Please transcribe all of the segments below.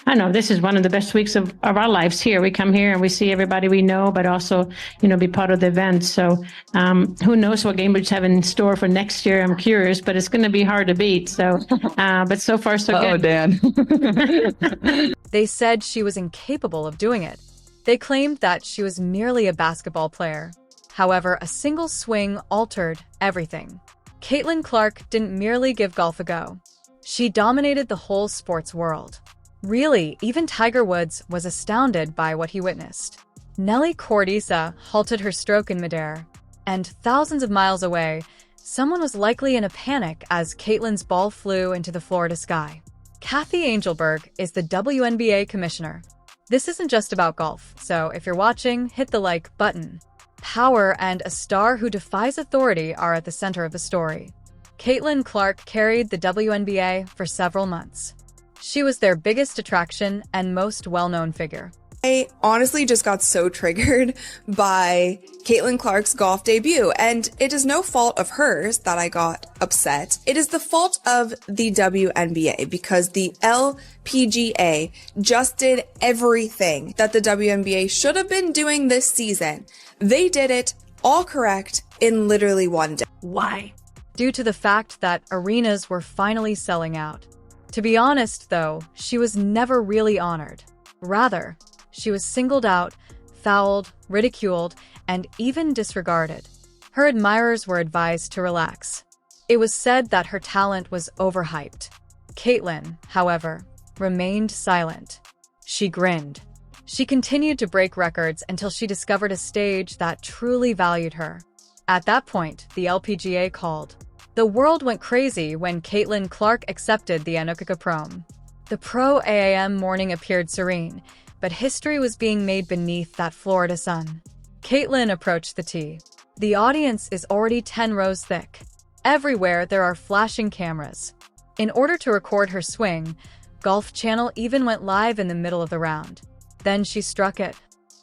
I know this is one of the best weeks of our lives here. We come here and we see everybody we know, but also, be part of the event. So who knows what Cambridge have in store for next year? I'm curious, but it's going to be hard to beat. So, but so far, so good. Oh, Dan. They said she was incapable of doing it. They claimed that she was merely a basketball player. However, a single swing altered everything. Caitlin Clark didn't merely give golf a go. She dominated the whole sports world. Really, even Tiger Woods was astounded by what he witnessed. Nelly Cortesa halted her stroke in midair, and thousands of miles away, someone was likely in a panic as Caitlin's ball flew into the Florida sky. Kathy Angelberg is the WNBA commissioner. This isn't just about golf, so if you're watching, hit the like button. Power and a star who defies authority are at the center of the story. Caitlin Clark carried the WNBA for several months. She was their biggest attraction and most well-known figure. I honestly just got so triggered by Caitlin Clark's golf debut, and it is no fault of hers that I got upset. It is the fault of the WNBA because the LPGA just did everything that the WNBA should have been doing this season. They did it all correct in literally one day. Why? Due to the fact that arenas were finally selling out. To be honest, though, she was never really honored. Rather, she was singled out, fouled, ridiculed, and even disregarded. Her admirers were advised to relax. It was said that her talent was overhyped. Caitlin, however, remained silent. She grinned. She continued to break records until she discovered a stage that truly valued her. At that point, the LPGA called. The world went crazy when Caitlin Clark accepted the Anukkha prom. The Pro AAM morning appeared serene, but history was being made beneath that Florida sun. Caitlin approached the tee. The audience is already 10 rows thick. Everywhere there are flashing cameras. In order to record her swing, Golf Channel even went live in the middle of the round. Then she struck it.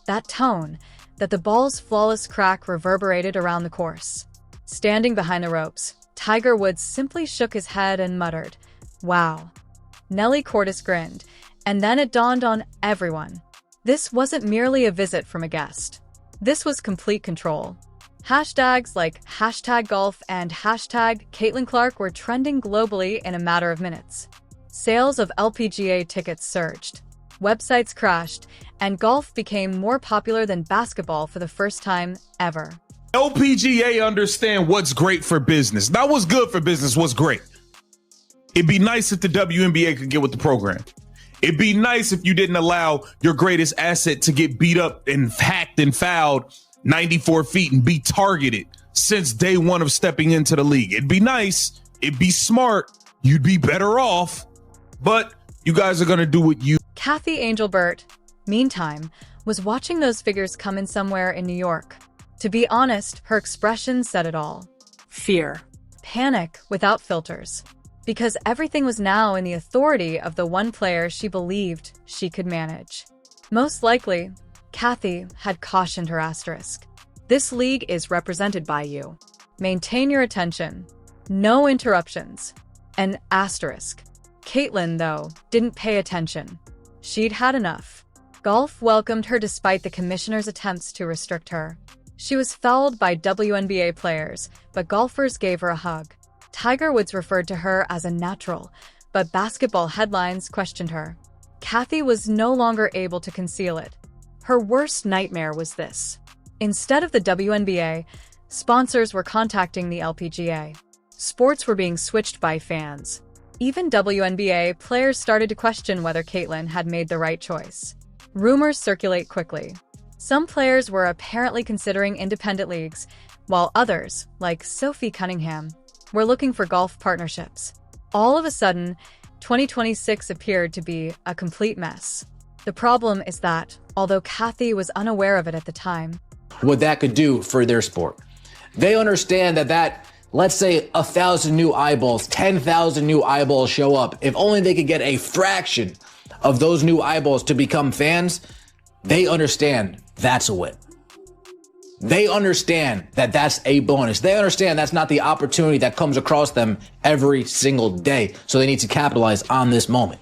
That tone, that the ball's flawless crack reverberated around the course. Standing behind the ropes, Tiger Woods simply shook his head and muttered, "Wow." Nelly Cortez grinned, and then it dawned on everyone. This wasn't merely a visit from a guest. This was complete control. Hashtags like #golf and #Caitlin Clark were trending globally in a matter of minutes. Sales of LPGA tickets surged. Websites crashed, and golf became more popular than basketball for the first time ever. LPGA understand what's great for business. Not what's good for business, what's great. It'd be nice if the WNBA could get with the program. It'd be nice if you didn't allow your greatest asset to get beat up and hacked and fouled 94 feet and be targeted since day one of stepping into the league. It'd be nice. It'd be smart. You'd be better off. But you guys are going to do what you... Kathy Angelbert, meantime, was watching those figures come in somewhere in New York. To be honest, her expression said it all. Fear. Panic without filters. Because everything was now in the authority of the one player she believed she could manage. Most likely, Kathy had cautioned her asterisk. This league is represented by you. Maintain your attention. No interruptions. An asterisk. Caitlin, though, didn't pay attention. She'd had enough. Golf welcomed her despite the commissioner's attempts to restrict her. She was fouled by WNBA players, but golfers gave her a hug. Tiger Woods referred to her as a natural, but basketball headlines questioned her. Kathy was no longer able to conceal it. Her worst nightmare was this. Instead of the WNBA, sponsors were contacting the LPGA. Sports were being switched by fans. Even WNBA players started to question whether Caitlin had made the right choice. Rumors circulate quickly. Some players were apparently considering independent leagues, while others, like Sophie Cunningham, were looking for golf partnerships. All of a sudden, 2026 appeared to be a complete mess. The problem is that, although Kathy was unaware of it at the time, what that could do for their sport. They understand that let's say 1,000 new eyeballs, 10,000 new eyeballs show up. If only they could get a fraction of those new eyeballs to become fans, they understand that's a win. They understand that that's a bonus. They understand that's not the opportunity that comes across them every single day. So they need to capitalize on this moment.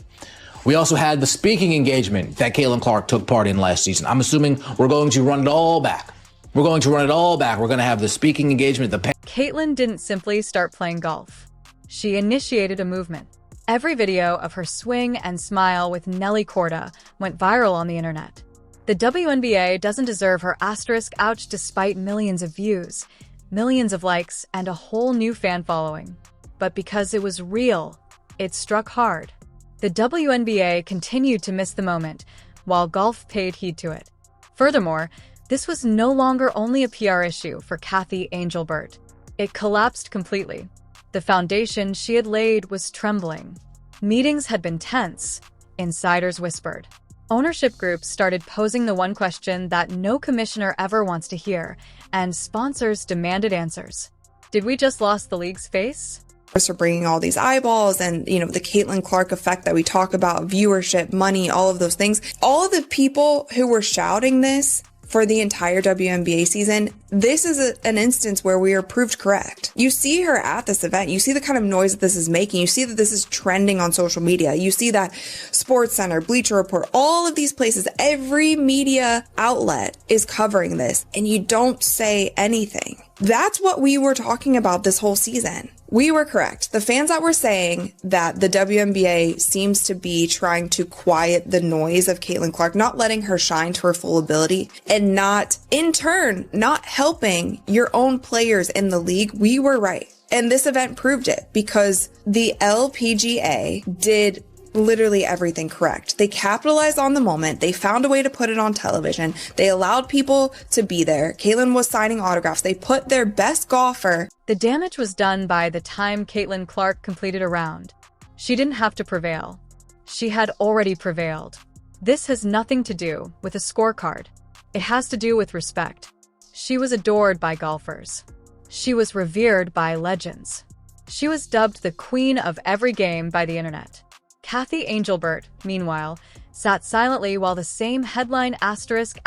We also had the speaking engagement that Caitlin Clark took part in last season. I'm assuming we're going to run it all back. We're going to run it all back. We're going to have the speaking engagement, Caitlin didn't simply start playing golf. She initiated a movement. Every video of her swing and smile with Nelly Korda went viral on the internet. The WNBA doesn't deserve her asterisk ouch despite millions of views, millions of likes, and a whole new fan following. But because it was real, it struck hard. The WNBA continued to miss the moment, while golf paid heed to it. Furthermore, this was no longer only a PR issue for Kathy Angelbert. It collapsed completely. The foundation she had laid was trembling. Meetings had been tense, insiders whispered. Ownership groups started posing the one question that no commissioner ever wants to hear, and sponsors demanded answers. Did we just lost the league's face? For bringing all these eyeballs and, the Caitlin Clark effect that we talk about, viewership, money, all of those things. All of the people who were shouting this for the entire WNBA season, this is an instance where we are proved correct. You see her at this event. You see the kind of noise that this is making. You see that this is trending on social media. You see that SportsCenter, Bleacher Report, all of these places, every media outlet is covering this, and you don't say anything. That's what we were talking about this whole season. We were correct. The fans that were saying that the WNBA seems to be trying to quiet the noise of Caitlin Clark, not letting her shine to her full ability, and not, in turn, not helping your own players in the league, we were right. And this event proved it because the LPGA did literally everything correct. They capitalized on the moment. They found a way to put it on television. They allowed people to be there. Caitlin was signing autographs. They put their best golfer. The damage was done by the time Caitlin Clark completed a round. She didn't have to prevail. She had already prevailed. This has nothing to do with a scorecard. It has to do with respect. She was adored by golfers. She was revered by legends. She was dubbed the queen of every game by the internet. Kathy Angelbert, meanwhile, sat silently while the same headline asterisk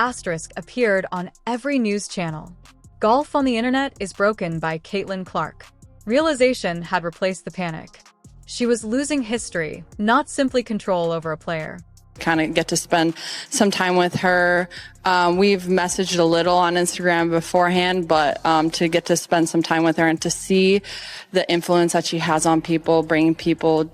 appeared on every news channel. Golf on the internet is broken by Caitlin Clark. Realization had replaced the panic. She was losing history, not simply control over a player. Kind of get to spend some time with her. We've messaged a little on Instagram beforehand, but to get to spend some time with her and to see the influence that she has on people, bringing people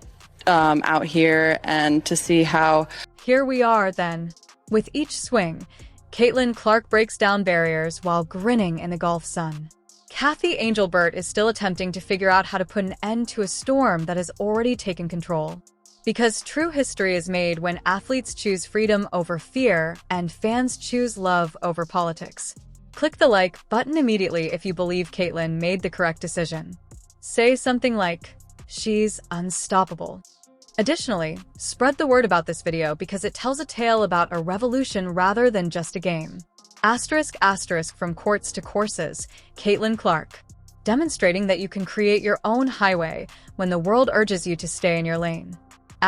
out here, and to see how... Here we are, then. With each swing, Caitlin Clark breaks down barriers while grinning in the golf sun. Kathy Angelbert is still attempting to figure out how to put an end to a storm that has already taken control. Because true history is made when athletes choose freedom over fear and fans choose love over politics. Click the like button immediately if you believe Caitlin made the correct decision. Say something like, "She's unstoppable." Additionally, spread the word about this video because it tells a tale about a revolution rather than just a game. *** from courts to courses, Caitlin Clark. Demonstrating that you can create your own highway when the world urges you to stay in your lane. ***